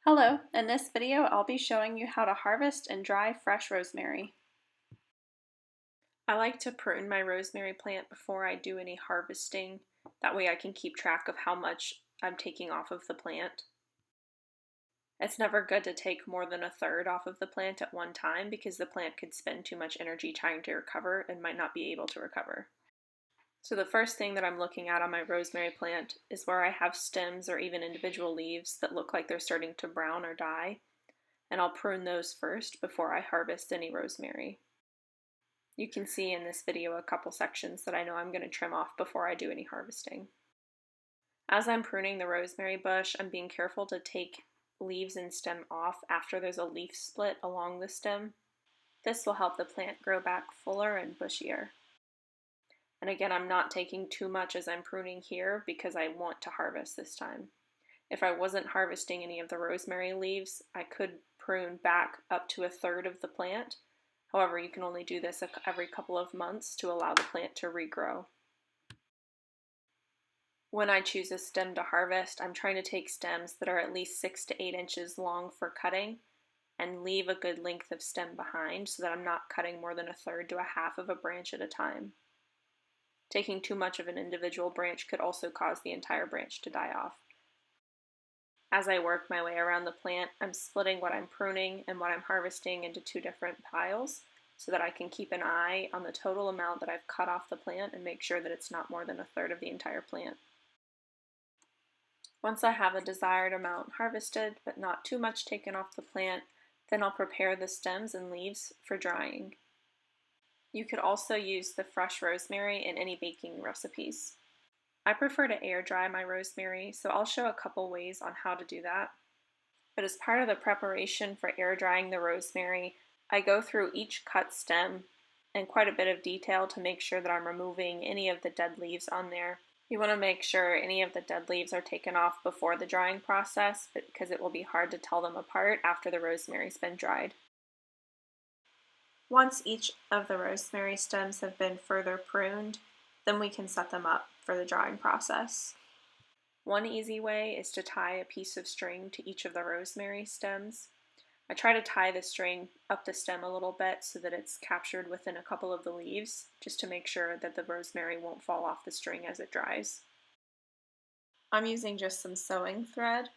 Hello, in this video I'll be showing you how to harvest and dry fresh rosemary. I like to prune my rosemary plant before I do any harvesting. That way I can keep track of how much I'm taking off of the plant. It's never good to take more than a third off of the plant at one time because the plant could spend too much energy trying to recover and might not be able to recover. So the first thing that I'm looking at on my rosemary plant is where I have stems or even individual leaves that look like they're starting to brown or die, and I'll prune those first before I harvest any rosemary. You can see in this video a couple sections that I know I'm going to trim off before I do any harvesting. As I'm pruning the rosemary bush, I'm being careful to take leaves and stem off after there's a leaf split along the stem. This will help the plant grow back fuller and bushier. And again, I'm not taking too much as I'm pruning here because I want to harvest this time. If I wasn't harvesting any of the rosemary leaves, I could prune back up to a third of the plant. However, you can only do this every couple of months to allow the plant to regrow. When I choose a stem to harvest, I'm trying to take stems that are at least 6 to 8 inches long for cutting and leave a good length of stem behind so that I'm not cutting more than a third to a half of a branch at a time. Taking too much of an individual branch could also cause the entire branch to die off. As I work my way around the plant, I'm splitting what I'm pruning and what I'm harvesting into two different piles so that I can keep an eye on the total amount that I've cut off the plant and make sure that it's not more than a third of the entire plant. Once I have a desired amount harvested, but not too much taken off the plant, then I'll prepare the stems and leaves for drying. You could also use the fresh rosemary in any baking recipes. I prefer to air dry my rosemary, so I'll show a couple ways on how to do that. But as part of the preparation for air drying the rosemary, I go through each cut stem in quite a bit of detail to make sure that I'm removing any of the dead leaves on there. You want to make sure any of the dead leaves are taken off before the drying process because it will be hard to tell them apart after the rosemary's been dried. Once each of the rosemary stems have been further pruned, then we can set them up for the drying process. One easy way is to tie a piece of string to each of the rosemary stems. I try to tie the string up the stem a little bit so that it's captured within a couple of the leaves, just to make sure that the rosemary won't fall off the string as it dries. I'm using just some sewing thread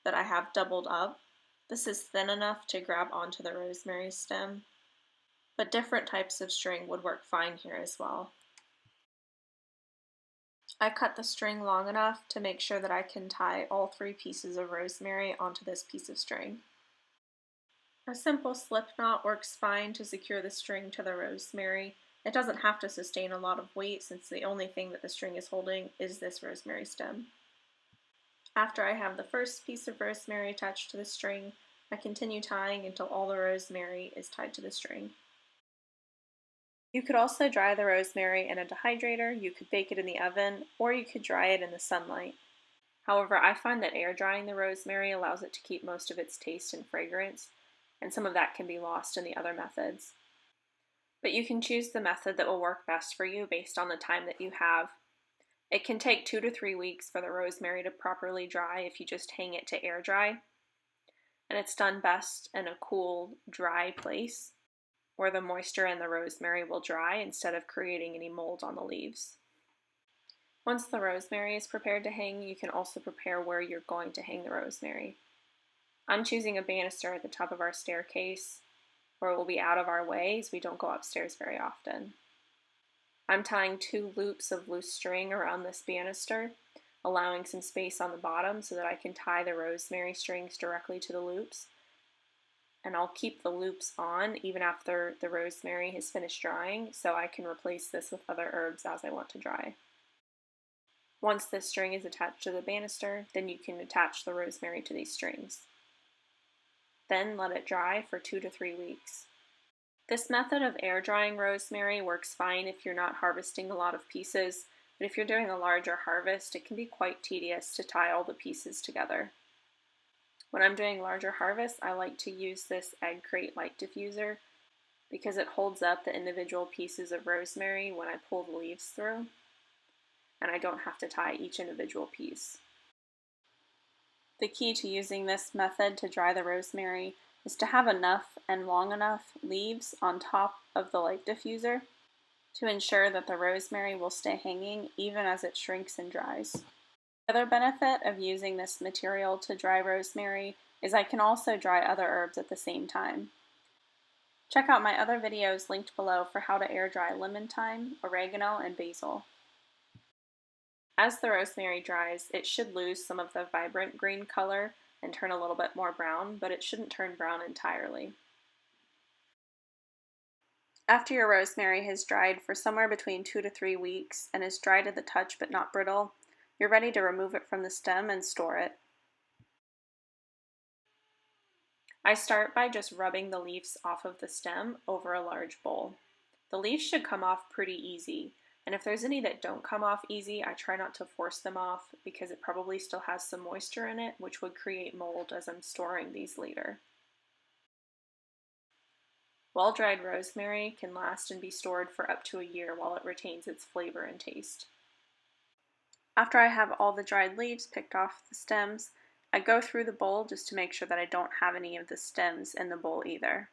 that I have doubled up. This is thin enough to grab onto the rosemary stem, but different types of string would work fine here as well. I cut the string long enough to make sure that I can tie all 3 pieces of rosemary onto this piece of string. A simple slip knot works fine to secure the string to the rosemary. It doesn't have to sustain a lot of weight since the only thing that the string is holding is this rosemary stem. After I have the first piece of rosemary attached to the string, I continue tying until all the rosemary is tied to the string. You could also dry the rosemary in a dehydrator, you could bake it in the oven, or you could dry it in the sunlight. However, I find that air drying the rosemary allows it to keep most of its taste and fragrance, and some of that can be lost in the other methods. But you can choose the method that will work best for you based on the time that you have. It can take 2 to 3 weeks for the rosemary to properly dry if you just hang it to air dry, and it's done best in a cool, dry place where the moisture in the rosemary will dry instead of creating any mold on the leaves. Once the rosemary is prepared to hang, you can also prepare where you're going to hang the rosemary. I'm choosing a banister at the top of our staircase where it will be out of our way as we don't go upstairs very often. I'm tying 2 loops of loose string around this banister, allowing some space on the bottom so that I can tie the rosemary strings directly to the loops. And I'll keep the loops on even after the rosemary has finished drying so I can replace this with other herbs as I want to dry. Once this string is attached to the banister, then you can attach the rosemary to these strings. Then let it dry for 2 to 3 weeks. This method of air drying rosemary works fine if you're not harvesting a lot of pieces, but if you're doing a larger harvest, it can be quite tedious to tie all the pieces together. When I'm doing larger harvests, I like to use this egg crate light diffuser because it holds up the individual pieces of rosemary when I pull the leaves through, and I don't have to tie each individual piece. The key to using this method to dry the rosemary is to have enough and long enough leaves on top of the light diffuser to ensure that the rosemary will stay hanging even as it shrinks and dries. The other benefit of using this material to dry rosemary is I can also dry other herbs at the same time. Check out my other videos linked below for how to air dry lemon thyme, oregano, and basil. As the rosemary dries, it should lose some of the vibrant green color and turn a little bit more brown, but it shouldn't turn brown entirely. After your rosemary has dried for somewhere between 2 to 3 weeks and is dry to the touch but not brittle, you're ready to remove it from the stem and store it. I start by just rubbing the leaves off of the stem over a large bowl. The leaves should come off pretty easy, and if there's any that don't come off easy, I try not to force them off because it probably still has some moisture in it, which would create mold as I'm storing these later. Well-dried rosemary can last and be stored for up to a year while it retains its flavor and taste. After I have all the dried leaves picked off the stems, I go through the bowl just to make sure that I don't have any of the stems in the bowl either.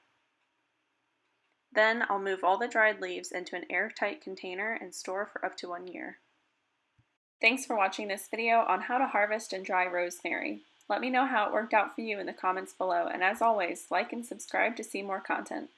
Then I'll move all the dried leaves into an airtight container and store for up to 1 year. Thanks for watching this video on how to harvest and dry rosemary. Let me know how it worked out for you in the comments below, and as always, like and subscribe to see more content.